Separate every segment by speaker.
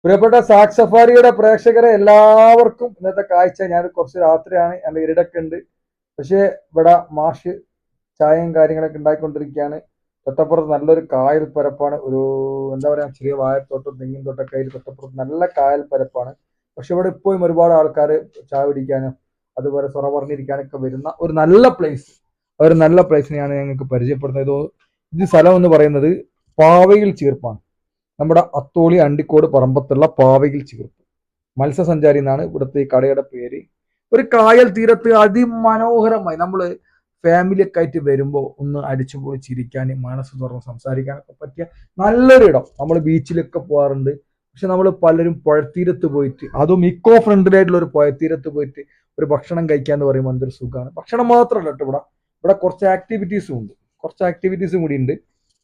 Speaker 1: പ്രിയപ്പെട്ട സാക് സഫാരിയുടെ പ്രേക്ഷകരെ എല്ലാവർക്കും ഇന്നത്തെ കാഴ്ച. ഞാൻ കുറച്ച് രാത്രിയാണ്, എൻ്റെ ഇരുടൊക്കെ ഉണ്ട്. പക്ഷേ ഇവിടെ മാഷ് ചായയും കാര്യങ്ങളൊക്കെ ഉണ്ടാക്കിക്കൊണ്ടിരിക്കുകയാണ്. തൊട്ടപ്പുറത്ത് നല്ലൊരു കായൽ പരപ്പാണ്. ഒരു എന്താ പറയാ, ചെറിയ വാഴത്തോട്ടം തെങ്ങിൻ തോട്ടൊക്കെ ആയിട്ട് തൊട്ടപ്പുറത്ത് നല്ല കായൽ പരപ്പാണ്. പക്ഷെ ഇവിടെ ഇപ്പോഴും ഒരുപാട് ആൾക്കാർ ചായ കുടിക്കാനും അതുപോലെ സൊറ പറഞ്ഞിരിക്കാനൊക്കെ വരുന്ന ഒരു നല്ല പ്ലേസ്, ഒരു നല്ല പ്ലേസിനെയാണ് ഞങ്ങൾക്ക് പരിചയപ്പെടുന്നത്. ഇത് സ്ഥലം എന്ന് പറയുന്നത് പാവയിൽ ചീർപ്പാണ്. നമ്മുടെ അത്തോളി അണ്ടിക്കോട് പറമ്പത്തുള്ള പാവയിൽ ചീർപ്പ്. മത്സ്യസഞ്ചാരി എന്നാണ് ഇവിടുത്തെ ഈ കടയുടെ പേര്. ഒരു കായൽ തീരത്ത് അതിമനോഹരമായി നമ്മൾ ഫാമിലിയൊക്കെ ആയിട്ട് വരുമ്പോൾ ഒന്ന് അടിച്ചുപൊളി ചിരിക്കാൻ, മനസ്സ് തുറന്ന് സംസാരിക്കാനൊക്കെ പറ്റിയ നല്ലൊരു ഇടം. നമ്മൾ ബീച്ചിലൊക്കെ പോകാറുണ്ട്. പക്ഷെ നമ്മൾ പലരും പുഴത്തീരത്ത് പോയിട്ട്, അതും ഇക്കോ ഫ്രണ്ട്ലി ആയിട്ടുള്ള ഒരു പുഴത്തീരത്ത് പോയിട്ട് ഒരു ഭക്ഷണം കഴിക്കാന്ന് പറയുമ്പോൾ എന്തൊരു സുഖമാണ്. ഭക്ഷണം മാത്രമല്ല കേട്ടോ, ഇവിടെ കുറച്ച് ആക്ടിവിറ്റീസും ഉണ്ട്, കുറച്ച് ആക്ടിവിറ്റീസും കൂടി ഉണ്ട്.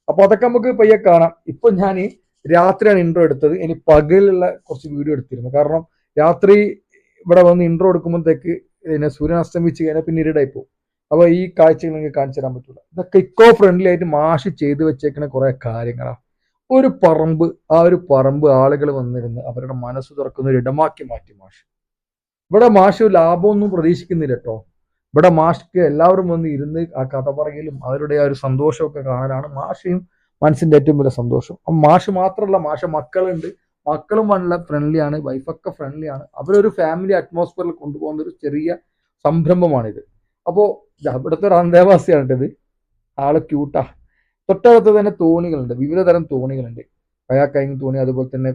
Speaker 1: അപ്പൊ അതൊക്കെ നമുക്ക് പയ്യെ കാണാം. ഇപ്പൊ ഞാൻ രാത്രിയാണ് ഇൻട്രോ എടുത്തത്. ഇനി പകലുള്ള കുറച്ച് വീഡിയോ എടുത്തിരുന്നു. കാരണം രാത്രി ഇവിടെ വന്ന് ഇൻട്രോ എടുക്കുമ്പോഴത്തേക്ക് പിന്നെ സൂര്യൻ അസ്തമിച്ച് കഴിഞ്ഞാൽ പിന്നെ ഇരുടായി പോകും. അപ്പൊ ഈ കാഴ്ചകൾ നിങ്ങൾക്ക് കാണിച്ചു തരാൻ പറ്റില്ല. ഇതൊക്കെ ഇക്കോ ഫ്രണ്ട്ലി ആയിട്ട് മാഷ് ചെയ്തു വെച്ചേക്കുന്ന കുറെ കാര്യങ്ങളാണ്. ഒരു പറമ്പ്, ആ ഒരു പറമ്പ് ആളുകൾ വന്നിരുന്ന് അവരുടെ മനസ്സ് തുറക്കുന്ന ഒരു ഇടമാക്കി മാറ്റി മാഷ്. ഇവിടെ മാഷ് ലാഭമൊന്നും പ്രതീക്ഷിക്കുന്നില്ല കേട്ടോ. ഇവിടെ മാഷ്ക്ക് എല്ലാവരും വന്ന് ഇരുന്ന് ആ കഥ പറയലും അവരുടെ ആ ഒരു സന്തോഷമൊക്കെ കാണാനാണ് മാഷയും മനസ്സിന്റെ ഏറ്റവും വലിയ സന്തോഷം. മാഷ് മാത്രമല്ല, മാഷ മക്കളുണ്ട്. മക്കളും നല്ല ഫ്രണ്ട്ലിയാണ്, വൈഫൊക്കെ ഫ്രണ്ട്ലിയാണ്. അവരൊരു ഫാമിലി അറ്റ്മോസ്ഫിയറിൽ കൊണ്ടുപോകുന്ന ഒരു ചെറിയ സംരംഭമാണിത്. അപ്പോ ഇവിടുത്തെ ഒരു അന്തേവാസിയാണ് ഇത്. ആള് ക്യൂട്ടാ. തൊട്ടടുത്ത് തന്നെ തോണികളുണ്ട്, വിവിധ തരം തോണികളുണ്ട്. കയാക്കയിങ് തോണി, അതുപോലെ തന്നെ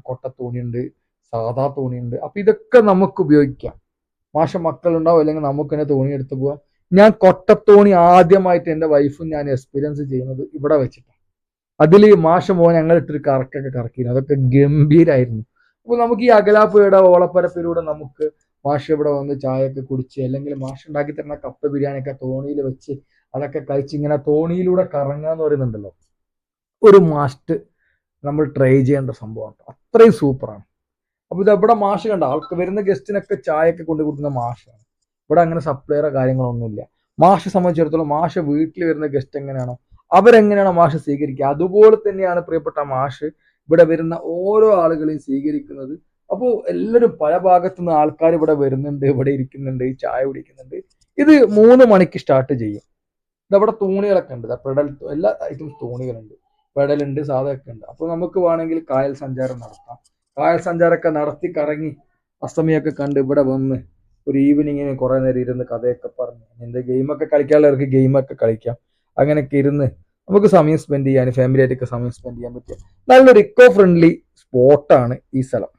Speaker 1: കൊട്ട തോണിയുണ്ട്, സാധാ തോണിയുണ്ട്. അപ്പൊ ഇതൊക്കെ നമുക്ക് ഉപയോഗിക്കാം. മാഷ മക്കളുണ്ടാവും, അല്ലെങ്കിൽ നമുക്ക് തന്നെ തോണി എടുത്ത് പോവാം. ഞാൻ കൊട്ടത്തോണി ആദ്യമായിട്ട് എൻ്റെ വൈഫും ഞാൻ എക്സ്പീരിയൻസ് ചെയ്യുന്നത് ഇവിടെ വെച്ചിട്ടാണ്. അതിൽ മാഷ മോൻ ഞങ്ങൾ ഇട്ടൊരു കറക്കൊക്കെ കറക്കിയിരുന്നു. അതൊക്കെ ഗംഭീരായിരുന്നു. അപ്പൊ നമുക്ക് ഈ അകലാപ്പുഴയുടെ ഓളപ്പരപ്പിലൂടെ നമുക്ക് മാഷ് ഇവിടെ വന്ന് ചായയൊക്കെ കുടിച്ച്, അല്ലെങ്കിൽ മാഷ് ഉണ്ടാക്കി തരുന്ന കപ്പ ബിരിയാണിയൊക്കെ തോണിയിൽ വെച്ച് അതൊക്കെ കഴിച്ച് ഇങ്ങനെ തോണിയിലൂടെ കറങ്ങാന്ന് പറയുന്നുണ്ടല്ലോ, ഒരു മാസ്റ്റ് നമ്മൾ ട്രൈ ചെയ്യേണ്ട സംഭവമാണ്. അത്രയും സൂപ്പറാണ്. അപ്പൊ ഇത് ഇവിടെ മാഷ് കണ്ട ആൾക്ക് വരുന്ന ഗസ്റ്റിനൊക്കെ ചായയൊക്കെ കൊണ്ടു കൊടുക്കുന്ന മാഷാണ്. ഇവിടെ അങ്ങനെ സപ്ലൈറോ കാര്യങ്ങളൊന്നുമില്ല. മാഷെ സംബന്ധിച്ചിടത്തോളം മാഷ് വീട്ടിൽ വരുന്ന ഗസ്റ്റ് എങ്ങനെയാണോ അവരെങ്ങനെയാണോ മാഷ് സ്വീകരിക്കുക, അതുപോലെ തന്നെയാണ് പ്രിയപ്പെട്ട മാഷ് ഇവിടെ വരുന്ന ഓരോ ആളുകളെയും സ്വീകരിക്കുന്നത്. അപ്പോൾ എല്ലാവരും പല ഭാഗത്തു നിന്ന് ആൾക്കാർ ഇവിടെ വരുന്നുണ്ട്, ഇവിടെ ഇരിക്കുന്നുണ്ട്, ചായ കുടിക്കുന്നുണ്ട്. ഇത് 3 മണിക്ക് സ്റ്റാർട്ട് ചെയ്യും. ഇതവിടെ തോണികളൊക്കെ ഉണ്ട്, പെടൽ, എല്ലാ ഐറ്റംസ് തോണികളുണ്ട്. പെടലുണ്ട്, സാധകമൊക്കെ ഉണ്ട്. അപ്പൊ നമുക്ക് വേണമെങ്കിൽ കായൽ സഞ്ചാരം നടത്താം. കായൽ സഞ്ചാരമൊക്കെ നടത്തി കറങ്ങി അസ്തമയൊക്കെ കണ്ട് ഇവിടെ വന്ന് ഒരു ഈവനിങ്ങിന് കുറെ നേരം ഇരുന്ന് കഥയൊക്കെ പറഞ്ഞ് എന്ത് ഗെയിമൊക്കെ കളിക്കാനുള്ളവർക്ക് ഗെയിമൊക്കെ കളിക്കാം. അങ്ങനെയൊക്കെ ഇരുന്ന് നമുക്ക് സമയം സ്പെൻഡ് ചെയ്യാൻ, ഫാമിലി ആയിട്ടൊക്കെ സമയം സ്പെൻഡ് ചെയ്യാൻ പറ്റിയ നല്ലൊരു ഇക്കോ ഫ്രണ്ട്ലി സ്പോട്ടാണ് ഈ സ്ഥലം.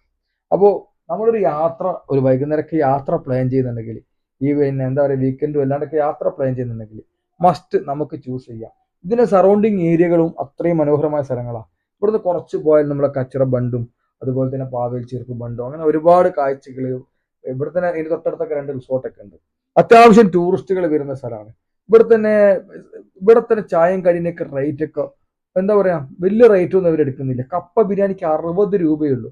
Speaker 1: അപ്പോൾ നമ്മളൊരു യാത്ര, ഒരു വൈകുന്നേരമൊക്കെ യാത്ര പ്ലാൻ ചെയ്യുന്നുണ്ടെങ്കിൽ, ഈ പിന്നെ എന്താ പറയുക വീക്കെൻഡും അല്ലാണ്ടൊക്കെ യാത്ര പ്ലാൻ ചെയ്യുന്നുണ്ടെങ്കിൽ മസ്റ്റ് നമുക്ക് ചൂസ് ചെയ്യാം. ഇതിന്റെ സറൗണ്ടിങ് ഏരിയകളും അത്രയും മനോഹരമായ സ്ഥലങ്ങളാണ്. ഇവിടുന്ന് കുറച്ച് പോയാൽ നമ്മളെ കച്ചിറ ബണ്ടും അതുപോലെ തന്നെ പാവേൽ ചെറുപ്പ് ബണ്ടും അങ്ങനെ ഒരുപാട് കാഴ്ചകൾ. ഇവിടെ തന്നെ ഇതിന്റെ തൊട്ടടുത്തൊക്കെ 2 റിസോർട്ടൊക്കെ ഉണ്ട്. അത്യാവശ്യം ടൂറിസ്റ്റുകൾ വരുന്ന സ്ഥലമാണ്. ഇവിടെ തന്നെ ഇവിടെ തന്നെ ചായയും കടിയൊക്കെ റേറ്റ് ഒക്കെ എന്താ പറയാ, വലിയ റേറ്റ് ഒന്നും അവർ എടുക്കുന്നില്ല. കപ്പ ബിരിയാണിക്ക് 60 രൂപയുള്ളൂ.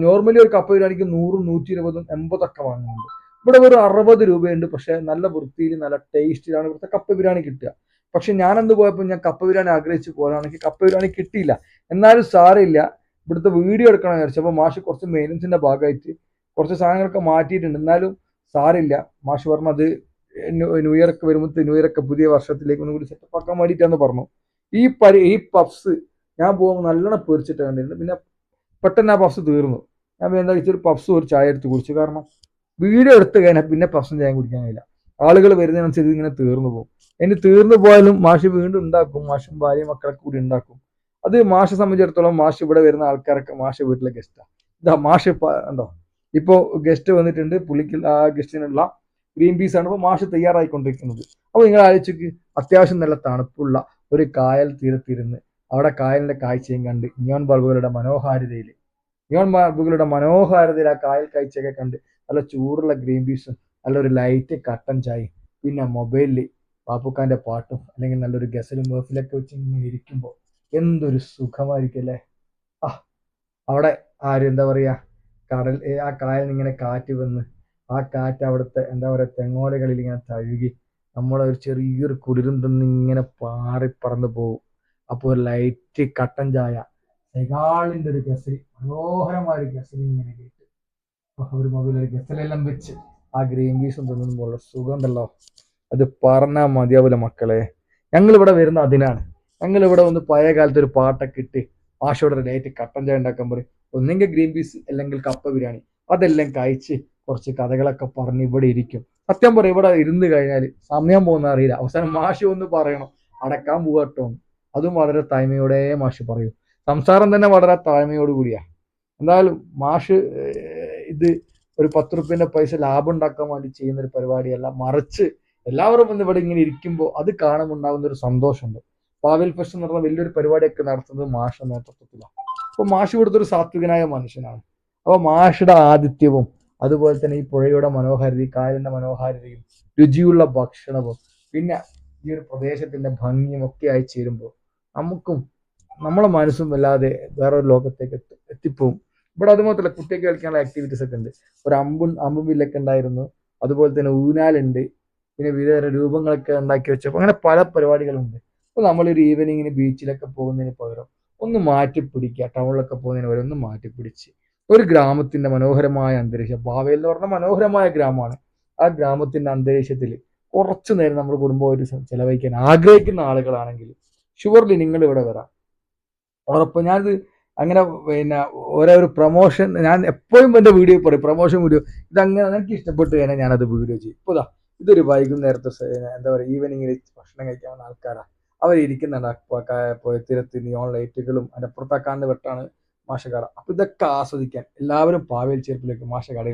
Speaker 1: നോർമലി ഒരു കപ്പ ബിരിയാണിക്ക് 100, 120, 80 വാങ്ങുന്നുണ്ട്. ഇവിടെ വെറും 60 രൂപയുണ്ട്. പക്ഷെ നല്ല വൃത്തിയിൽ നല്ല ടേസ്റ്റിലാണ് ഇവിടുത്തെ കപ്പ ബിരിയാണി കിട്ടുക. പക്ഷെ ഞാനെന്ത് പോയപ്പോൾ ഞാൻ കപ്പ ബിരിയാണി ആഗ്രഹിച്ച് പോകാനാണെങ്കിൽ കപ്പ ബിരിയാണി കിട്ടിയില്ല. എന്നാലും സാരമില്ല, ഇവിടുത്തെ വീഡിയോ എടുക്കണം വിചാരിച്ചപ്പോൾ മാഷ് കുറച്ച് മെയിനൻസിന്റെ ഭാഗമായിട്ട് കുറച്ച് സാധനങ്ങളൊക്കെ മാറ്റിയിട്ടുണ്ട്. എന്നാലും സാരമില്ല, മാഷ് പറഞ്ഞത് ന്യൂ ഇയർ ഒക്കെ വരുമ്പോൾ, ന്യൂ ഇയർ ഒക്കെ പുതിയ വർഷത്തിലേക്ക് ഒന്നും കൂടി സെറ്റപ്പ് ആക്കാൻ വേണ്ടിയിട്ടാന്ന് പറഞ്ഞു. ഈ പഫ്സ് ഞാൻ പോകുമ്പോൾ നല്ലോണം പൊരിച്ചിട്ട് കണ്ടിട്ടുണ്ട്. പിന്നെ പെട്ടെന്ന് ആ പഫ്സ് തീർന്നു. ഞാൻ എന്താ വെച്ചാൽ ഒരു പഫ്സും ഒരു ചായ എടുത്ത് കുടിച്ചു. കാരണം വീഡിയോ എടുത്ത് കഴിഞ്ഞാൽ പിന്നെ പഫ്സും ചായ കുടിക്കാൻ കഴിയില്ല. ആളുകൾ വരുന്നതിനനുസരിച്ച് ഇങ്ങനെ തീർന്നു പോകും. ഇനി തീർന്നു പോയാലും മാഷ് വീണ്ടും ഉണ്ടാക്കും. മാഷും ഭാര്യയും മക്കളൊക്കെ കൂടി ഉണ്ടാക്കും. അത് മാഷെ സംബന്ധിച്ചിടത്തോളം മാഷ് ഇവിടെ വരുന്ന ആൾക്കാരൊക്കെ മാഷ് വീട്ടിലെ ഗസ്റ്റാണ്. ഇതാ മാഷ് ഉണ്ടോ, ഇപ്പോ ഗസ്റ്റ് വന്നിട്ടുണ്ട്. പുള്ളിക്ക് ആ ഗസ്റ്റിനുള്ള ഗ്രീൻ പീസ് ആണ് ഇപ്പോൾ മാഷ് തയ്യാറായിക്കൊണ്ടിരിക്കുന്നത്. അപ്പോൾ നിങ്ങൾ ആലോചിക്ക്, അത്യാവശ്യം നല്ല തണുപ്പുള്ള ഒരു കായൽ തീരത്തിരുന്ന് അവിടെ കായലിന്റെ കാഴ്ചയും കണ്ട് നിയോൺ ബൾബുകളുടെ മനോഹാരിതയിൽ ആ കായൽ കാഴ്ചയൊക്കെ കണ്ട് നല്ല ചൂടുള്ള ഗ്രീൻ പീസും നല്ലൊരു ലൈറ്റ് കട്ടൻ ചായയും പിന്നെ മൊബൈലിൽ പാപ്പുക്കാന്റെ പാട്ടും അല്ലെങ്കിൽ നല്ലൊരു ഗസലും വേഫിലൊക്കെ വെച്ച് ഇങ്ങനെ ഇരിക്കുമ്പോൾ എന്തൊരു സുഖമായിരിക്കും അല്ലേ. ആ അവിടെ ആരും എന്താ പറയാ, കടൽ, ആ കായലിൽ ഇങ്ങനെ കാറ്റ് വന്ന് ആ കാറ്റ് അവിടുത്തെ എന്താ പറയാ തെങ്ങോലകളിൽ ഇങ്ങനെ തഴുകി നമ്മളെ ഒരു ചെറിയൊരു കുളിരും തന്ന് ഇങ്ങനെ പാറി പറന്ന് പോകും. അപ്പോൾ ഒരു ലൈറ്റ് കട്ടൻ ചായ, സെഗാളിന്റെ ഒരു ഗസൽ മനോഹരമായ ഒരു ഗസൽ ഇങ്ങനെ കേട്ട് ഒരു മൊബൈൽ ഒരു ഗസലെല്ലാം വെച്ച് ആ ഗ്രീൻ പീസും തിന്നുമ്പോൾ സുഖം ഉണ്ടല്ലോ, അത് പറഞ്ഞാൽ മതിയാവില്ല മക്കളെ. ഞങ്ങൾ ഇവിടെ വരുന്ന അതിനാണ്. ഞങ്ങൾ ഇവിടെ ഒന്ന് പഴയ കാലത്ത് ഒരു പാട്ടൊക്കെ ഇട്ട് മാഷോടെ ലൈറ്റ് കട്ടൻ ചായ ഉണ്ടാക്കാൻ പറയും. ഒന്നെങ്കിൽ ഗ്രീൻ പീസ് അല്ലെങ്കിൽ കപ്പ ബിരിയാണി അതെല്ലാം കഴിച്ച് കുറച്ച് കഥകളൊക്കെ പറഞ്ഞ് ഇവിടെ ഇരിക്കും. സത്യം പറയും, ഇവിടെ ഇരുന്ന് കഴിഞ്ഞാൽ സമയം പോകുന്ന അറിയില്ല. അവസാനം മാഷ് ഒന്ന് പറയണം അടക്കാൻ പോകട്ടോ. അതും വളരെ താഴ്മയോടെ മാഷ് പറയും. സംസാരം തന്നെ വളരെ താഴ്മയോട് കൂടിയാ. എന്തായാലും മാഷ് ഇത് ഒരു 10 റുപ്യന്റെ പൈസ ലാഭം ഉണ്ടാക്കാൻ വേണ്ടി ചെയ്യുന്ന ഒരു പരിപാടിയല്ല, മറിച്ച് എല്ലാവരും വന്ന് ഇവിടെ ഇങ്ങനെ ഇരിക്കുമ്പോൾ അത് കാണുമ്പോൾ ഉണ്ടാകുന്ന ഒരു സന്തോഷമുണ്ട്. പാവൽ ഫെസ്റ്റ് എന്ന് പറഞ്ഞ വലിയൊരു പരിപാടിയൊക്കെ നടത്തുന്നത് മാഷ നേതൃത്വത്തിലാണ്. അപ്പൊ മാഷ് ഇവിടുത്തെ ഒരു സാത്വികനായ മനുഷ്യനാണ്. അപ്പൊ മാഷയുടെ ആതിഥ്യവും അതുപോലെ തന്നെ ഈ പുഴയുടെ മനോഹാരിതയും കായലിന്റെ മനോഹാരിതയും രുചിയുള്ള ഭക്ഷണവും പിന്നെ ഈ ഒരു പ്രദേശത്തിന്റെ ഭംഗിയും ഒക്കെ ആയി ചേരുമ്പോൾ നമുക്കും നമ്മളെ മനസ്സും വല്ലാതെ വേറൊരു ലോകത്തേക്ക് എത്തിപ്പോവും. ഇവിടെ അതുമാത്രമല്ല, കുട്ടികൾക്ക് കളിക്കാനുള്ള ആക്ടിവിറ്റീസ് ഒക്കെ ഉണ്ട്. ഒരു അമ്പും വില്ലൊക്കെ ഉണ്ടായിരുന്നു. അതുപോലെ തന്നെ ഊനാലുണ്ട്. പിന്നെ വിവിധ രൂപങ്ങളൊക്കെ ഉണ്ടാക്കി വെച്ചപ്പോൾ അങ്ങനെ പല പരിപാടികളുണ്ട്. അപ്പോൾ നമ്മളൊരു ഈവനിങ്ങിന് ബീച്ചിലൊക്കെ പോകുന്നതിന് പകരം ഒന്ന് മാറ്റി പിടിക്കുക, ടൗണിലൊക്കെ പോകുന്നതിന് പകരം ഒന്ന് മാറ്റി പിടിച്ച് ഒരു ഗ്രാമത്തിന്റെ മനോഹരമായ അന്തരീക്ഷം, പാവയിൽ എന്ന് പറഞ്ഞ മനോഹരമായ ഗ്രാമമാണ്. ആ ഗ്രാമത്തിന്റെ അന്തരീക്ഷത്തിൽ കുറച്ചു നേരം നമ്മുടെ കുടുംബമായിട്ട് ചെലവഴിക്കാൻ ആഗ്രഹിക്കുന്ന ആളുകളാണെങ്കിൽ ഷുവർലി നിങ്ങൾ ഇവിടെ വരാം. ഉറപ്പ്. ഞാനിത് അങ്ങനെ പിന്നെ ഓരോ ഒരു പ്രൊമോഷൻ ഞാൻ എപ്പോഴും എൻ്റെ വീഡിയോ പറയും, പ്രൊമോഷൻ വീഡിയോ ഇതങ്ങനെ എനിക്ക് ഇഷ്ടപ്പെട്ട് കഴിഞ്ഞാൽ ഞാനത് വീഡിയോ ചെയ്യും. ഇപ്പോൾ ഇതൊരു വൈകുന്നേരത്തെ എന്താ പറയുക ഈവനിങ്ങിൽ ഭക്ഷണം കഴിക്കാൻ ആൾക്കാരാണ് അവരിയ്ക്കുന്നുണ്ട്. തിരത്ത് നിയോൺ ലൈറ്റുകളും അതിൻ്റെ അപ്പുറത്താക്കാണ്ട് വെട്ടാണ് മാഷ കട. അപ്പൊ ഇതൊക്കെ ആസ്വദിക്കാൻ എല്ലാവരും പാവേൽ ചെരുപ്പിലേക്ക് മാഷ കടയിൽ